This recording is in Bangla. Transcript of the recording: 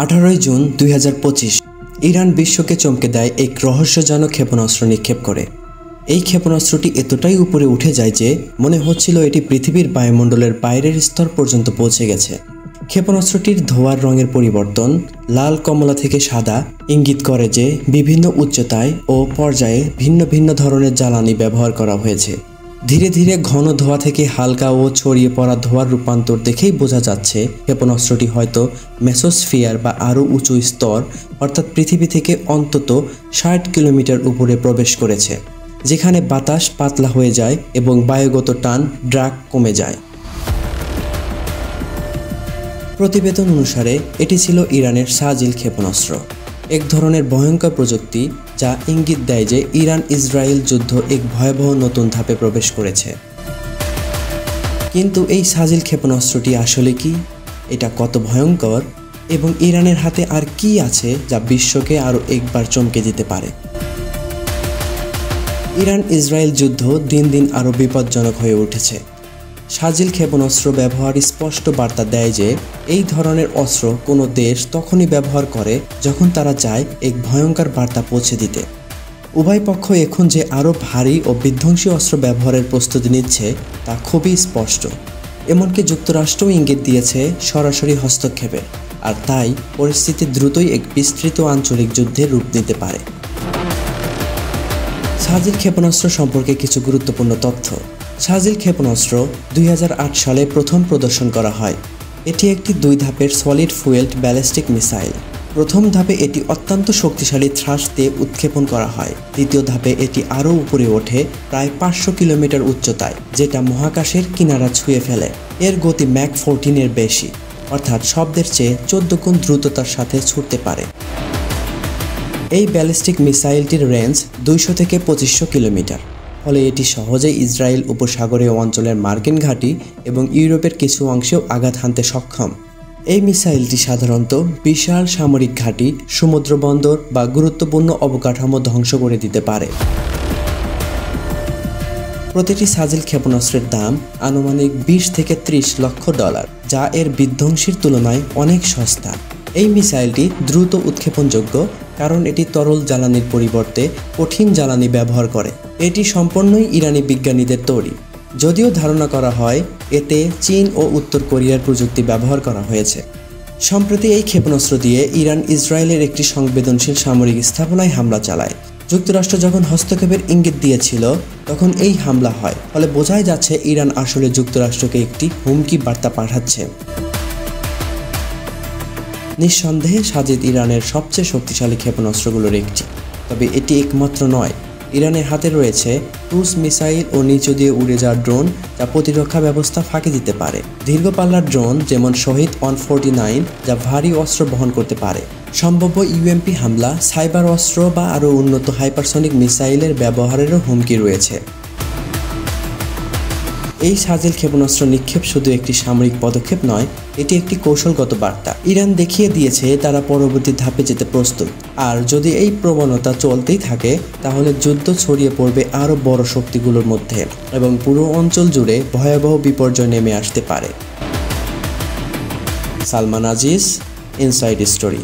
18 জুন 2025 ইরান বিশ্বকে চমকে দেয় এক রহস্যজনক ক্ষেপণাস্ত্র নিক্ষেপ করে। এই ক্ষেপণাস্ত্রটি এতটাই উপরে উঠে যায় যে মনে হচ্ছিল এটি পৃথিবীর বায়ুমণ্ডলের বাইরের স্তর পর্যন্ত পৌঁছে গেছে। ক্ষেপণাস্ত্রটির ধোঁয়ার রঙের পরিবর্তন লাল কমলা থেকে সাদা ইঙ্গিত করে যে বিভিন্ন উচ্চতায় ও পর্যায়ে ভিন্ন ভিন্ন ধরনের জ্বালানি ব্যবহার করা হয়েছে। ধীরে ধীরে ঘন ধোঁয়া থেকে হালকা ও ছড়িয়ে পড়া ধোঁয়ার রূপান্তর দেখেই বোঝা যাচ্ছে ক্ষেপণাস্ত্রটি হয়তো মেসোস্ফিয়ার বা আরও উঁচু স্তর অর্থাৎ পৃথিবী থেকে অন্তত 60 কিলোমিটার উপরে প্রবেশ করেছে, যেখানে বাতাস পাতলা হয়ে যায় এবং বায়ুগত টান ড্রাগ কমে যায়। প্রতিবেদন অনুসারে এটি ছিল ইরানের সাজিল ক্ষেপণাস্ত্র, এক ধরনের ভয়ঙ্কর প্রযুক্তি যা ইঙ্গিত দেয় যে ইরান ইসরায়েল যুদ্ধ এক ভয়াবহ নতুন ধাপে প্রবেশ করেছে। কিন্তু এই সাজিল ক্ষেপণাস্ত্রটি আসলে কি, এটা কত ভয়ঙ্কর এবং ইরানের হাতে আর কি আছে যা বিশ্বকে আরও একবার চমকে দিতে পারে? ইরান ইসরায়েল যুদ্ধ দিন দিন আরও বিপজ্জনক হয়ে উঠেছে। সাজিল ক্ষেপণাস্ত্র ব্যবহার স্পষ্ট বার্তা দেয় যে এই ধরনের অস্ত্র কোনো দেশ তখনই ব্যবহার করে যখন তারা চায় এক ভয়ঙ্কর বার্তা পৌঁছে দিতে। উভয় পক্ষ এখন যে আরও ভারী ও বিধ্বংসী অস্ত্র ব্যবহারের প্রস্তুতি নিচ্ছে তা খুবই স্পষ্ট। এমনকি যুক্তরাষ্ট্রও ইঙ্গিত দিয়েছে সরাসরি হস্তক্ষেপের, আর তাই পরিস্থিতি দ্রুতই এক বিস্তৃত আঞ্চলিক যুদ্ধের রূপ নিতে পারে। সাজিল ক্ষেপণাস্ত্র সম্পর্কে কিছু গুরুত্বপূর্ণ তথ্য। সাজিল ক্ষেপণাস্ত্র 2008 সালে প্রথম প্রদর্শন করা হয়। এটি একটি 2 ধাপের সলিড ফুয়েলড ব্যালিস্টিক মিসাইল। প্রথম ধাপে এটি অত্যন্ত শক্তিশালী থ্রাস্ট দিয়ে উৎক্ষেপণ করা হয়। দ্বিতীয় ধাপে এটি আরও উপরে ওঠে প্রায় 500 কিলোমিটার উচ্চতায়, যেটা মহাকাশের কিনারা ছুঁয়ে ফেলে। এর গতি ম্যাক 14 এর বেশি, অর্থাৎ শব্দের চেয়ে 14 গুণ দ্রুততার সাথে ছুটতে পারে। এই ব্যালিস্টিক মিসাইলটির রেঞ্জ 200 থেকে 2500 কিলোমিটার, ফলে এটি সহজেই ইসরায়েল উপসাগরীয় অঞ্চলের মার্কিন ঘাঁটি এবং ইউরোপের কিছু অংশেও আঘাত হানতে সক্ষম। এই মিসাইলটি সাধারণত বিশাল সামরিক ঘাঁটি, সমুদ্র বন্দর বা গুরুত্বপূর্ণ অবকাঠামো ধ্বংস করে দিতে পারে। প্রতিটি সাজিল ক্ষেপণাস্ত্রের দাম আনুমানিক 20 থেকে 30 লক্ষ ডলার, যা এর বিধ্বংসীর তুলনায় অনেক সস্তা। এই মিসাইলটি দ্রুত উৎক্ষেপণযোগ্য কারণ এটি তরল জ্বালানির পরিবর্তে কঠিন জ্বালানি ব্যবহার করে। এটি সম্পূর্ণই ইরানি বিজ্ঞানীদের তৈরি, যদিও ধারণা করা হয় এতে চীন ও উত্তর কোরিয়ার প্রযুক্তি ব্যবহার করা হয়েছে। সম্প্রতি এই ক্ষেপণাস্ত্র দিয়ে ইরান ইসরায়েলের একটি সংবেদনশীল সামরিক স্থাপনায় হামলা চালায়। যুক্তরাষ্ট্র যখন হস্তক্ষেপের ইঙ্গিত দিয়েছিল তখন এই হামলা হয়, ফলে বোঝাই যাচ্ছে ইরান আসলে যুক্তরাষ্ট্রকে একটি হুমকি বার্তা পাঠাচ্ছে। নিঃসন্দেহে সাজিদ ইরানের সবচেয়ে শক্তিশালী ক্ষেপণাস্ত্রগুলোর একটি, তবে এটি একমাত্র নয়। ইরানের হাতে রয়েছে ক্রুজ মিসাইল ও নিচু দিয়ে উড়ে যাওয়া ড্রোন, যা প্রতিরক্ষা ব্যবস্থা ফাঁকি দিতে পারে। দীর্ঘ পাল্লার ড্রোন যেমন শহীদ 149, যা ভারী অস্ত্র বহন করতে পারে। সম্ভাব্য ইউএমপি হামলা, সাইবার অস্ত্র বা আরও উন্নত হাইপারসনিক মিসাইলের ব্যবহারেরও হুমকি রয়েছে। এই সাজিল ক্ষেপণাস্ত্র নিক্ষেপ শুধু একটি সামরিক পদক্ষেপ নয়, এটি একটি কৌশলগত বার্তা। ইরান দেখিয়ে দিয়েছে তারা পরবর্তী ধাপে যেতে প্রস্তুত, আর যদি এই প্রবণতা চলতেই থাকে তাহলে যুদ্ধ ছড়িয়ে পড়বে আরও বড় শক্তিগুলোর মধ্যে এবং পুরো অঞ্চল জুড়ে ভয়াবহ বিপর্যয় নেমে আসতে পারে। Salman Aziz, inside story.